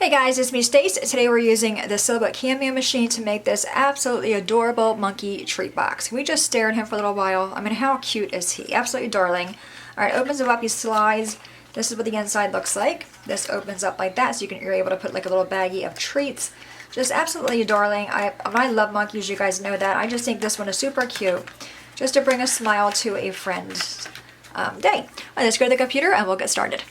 Hey guys, it's me Stace. Today we're using the Silhouette Cameo machine to make this absolutely adorable monkey treat box. We just stared at him for a little while. I mean, how cute is he? Absolutely darling. Alright, opens it up, he slides. This is what the inside looks like. This opens up like that, so you're able to put like a little baggie of treats. Just absolutely darling. I love monkeys, you guys know that. I just think this one is super cute. Just to bring a smile to a friend's day. Let's go to the computer and we'll get started.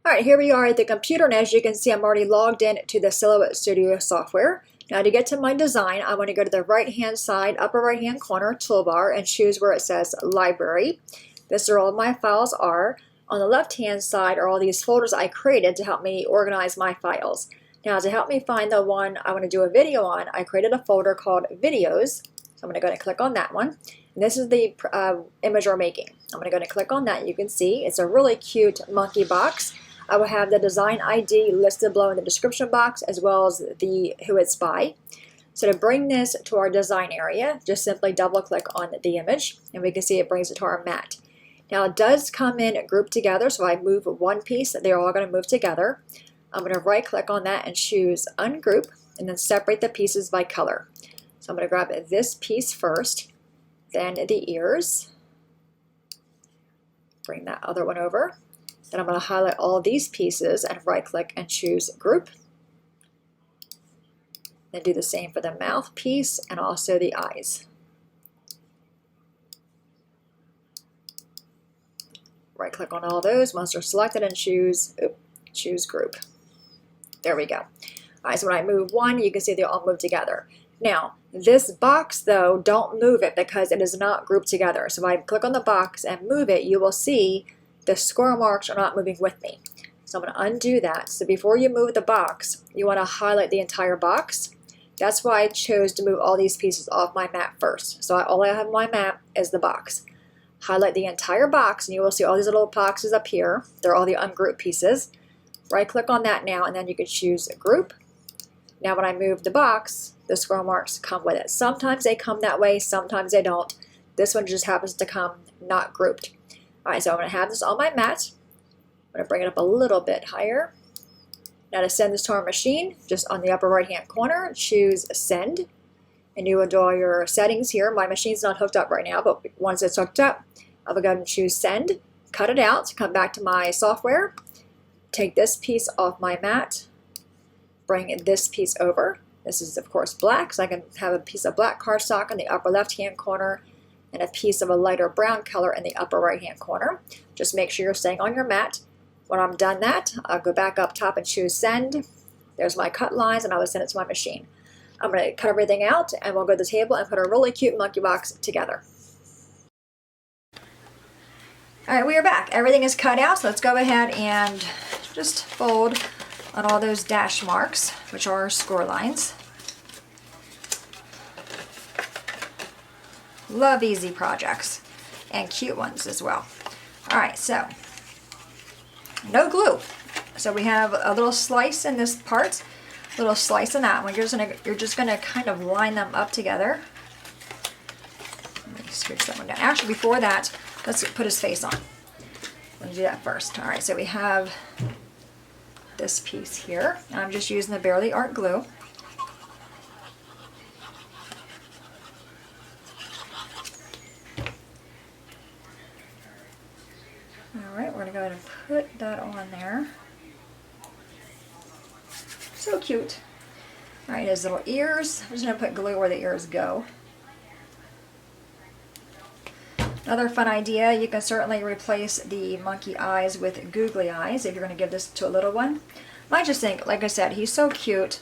Alright, here we are at the computer, and as you can see, I'm already logged in to the Silhouette Studio software. Now to get to my design, I want to go to the right-hand side, upper right-hand corner toolbar, and choose where it says Library. This is where all of my files are. On the left-hand side are all these folders I created to help me organize my files. Now to help me find the one I want to do a video on, I created a folder called Videos. So I'm going to go ahead and click on that one. And this is the image we're making. I'm going to go ahead and click on that. You can see it's a really cute monkey box. I will have the design ID listed below in the description box, as well as who it's by. So to bring this to our design area, just simply double click on the image and we can see it brings it to our mat. Now it does come in grouped together, so I move one piece, they're all going to move together. I'm going to right click on that and choose ungroup and then separate the pieces by color. So I'm going to grab this piece first, then the ears, bring that other one over. Then I'm going to highlight all these pieces and right click and choose group. Then do the same for the mouth piece and also the eyes. Right click on all those once they're selected and choose group. There we go. Alright, so when I move one, you can see they all move together. Now, this box though, don't move it because it is not grouped together. So if I click on the box and move it, you will see the square marks are not moving with me. So I'm going to undo that. So before you move the box, you want to highlight the entire box. That's why I chose to move all these pieces off my mat first. So all I have on my mat is the box. Highlight the entire box and you will see all these little boxes up here. They're all the ungrouped pieces. Right click on that now and then you can choose group. Now when I move the box, the square marks come with it. Sometimes they come that way, sometimes they don't. This one just happens to come not grouped. Alright, so I'm going to have this on my mat. I'm going to bring it up a little bit higher. Now to send this to our machine, just on the upper right hand corner, choose send. And you will do all your settings here. My machine's not hooked up right now, but once it's hooked up, I'll go ahead and choose send, cut it out, come back to my software, take this piece off my mat, bring this piece over. This is of course black, so I can have a piece of black cardstock in the upper left hand corner and a piece of a lighter brown color in the upper right hand corner. Just make sure you're staying on your mat. When I'm done that, I'll go back up top and choose send. There's my cut lines and I will send it to my machine. I'm going to cut everything out and we'll go to the table and put a really cute monkey box together. Alright, we are back. Everything is cut out, so let's go ahead and just fold on all those dash marks, which are score lines. Love easy projects and cute ones as well. Alright, so no glue. So we have a little slice in this part, a little slice in that one. You're just gonna kind of line them up together. Let me scooch that one down. Actually, before that, let's put his face on. Let me do that first. Alright, so we have this piece here. I'm just using the Barely Art glue. Alright, we're going to go ahead and put that on there. So cute. Alright, his little ears. I'm just going to put glue where the ears go. Another fun idea, you can certainly replace the monkey eyes with googly eyes if you're going to give this to a little one. I just think, like I said, he's so cute.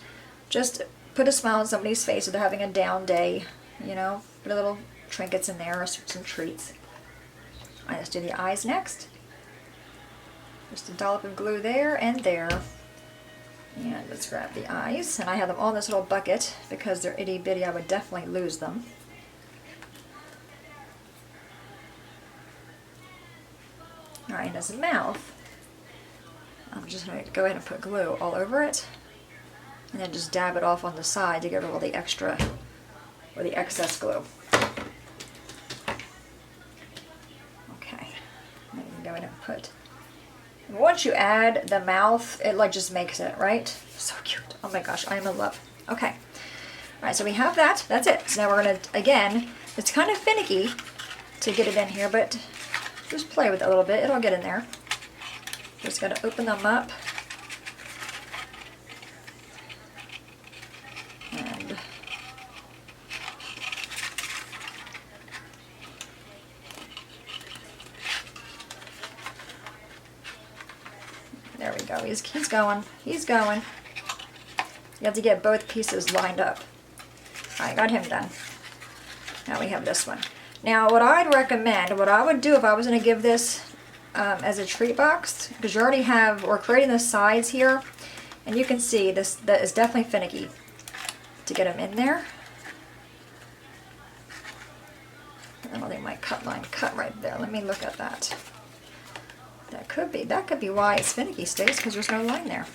Just put a smile on somebody's face if they're having a down day. You know, put a little trinkets in there or some treats. Alright, let's do the eyes next. Just a dollop of glue there and there. And let's grab the eyes. And I have them all in this little bucket because they're itty bitty. I would definitely lose them. Alright, and his mouth, I'm just going to go ahead and put glue all over it. And then just dab it off on the side to get rid of all the extra or the excess glue. Okay. Then we can go ahead and put Once you add the mouth, it like just makes it, right? So cute. Oh my gosh, I am in love. Okay. All right, so we have that. That's it. So now we're gonna, again, it's kind of finicky to get it in here, but just play with it a little bit. It'll get in there. Just gotta open them up. And there we go. He's going. He's going. You have to get both pieces lined up. All right, got him done. Now we have this one. Now what I'd recommend, what I would do if I was going to give this as a treat box, because you already have, we're creating the sides here, and you can see this, that is definitely finicky to get them in there. I don't think my cut line cut right there. Let me look at that. That could be why it's finicky, Stace, because there's no line there.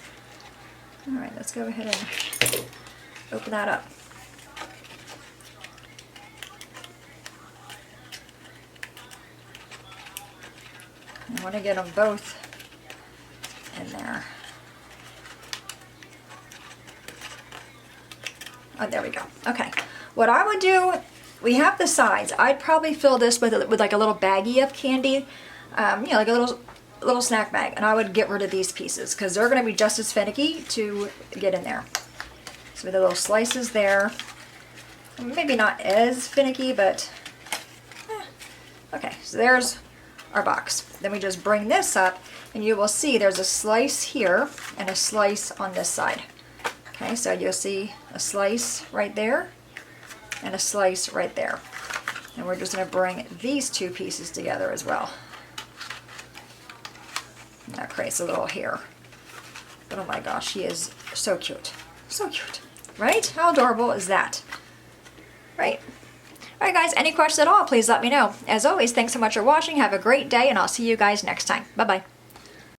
All right, let's go ahead and open that up. I want to get them both in there. Oh, there we go. Okay. What I would do, we have the sides. I'd probably fill this with like a little baggie of candy, you know, like a little snack bag, and I would get rid of these pieces because they're going to be just as finicky to get in there. So with the little slices there, maybe not as finicky, but okay. So there's our box. Then we just bring this up, and you will see there's a slice here and a slice on this side. Okay, so you'll see a slice right there and a slice right there. And we're just going to bring these two pieces together as well. And that creates a little hair. But oh my gosh, he is so cute. So cute. Right? How adorable is that? Right? Alright guys, any questions at all, please let me know. As always, thanks so much for watching. Have a great day, and I'll see you guys next time. Bye-bye.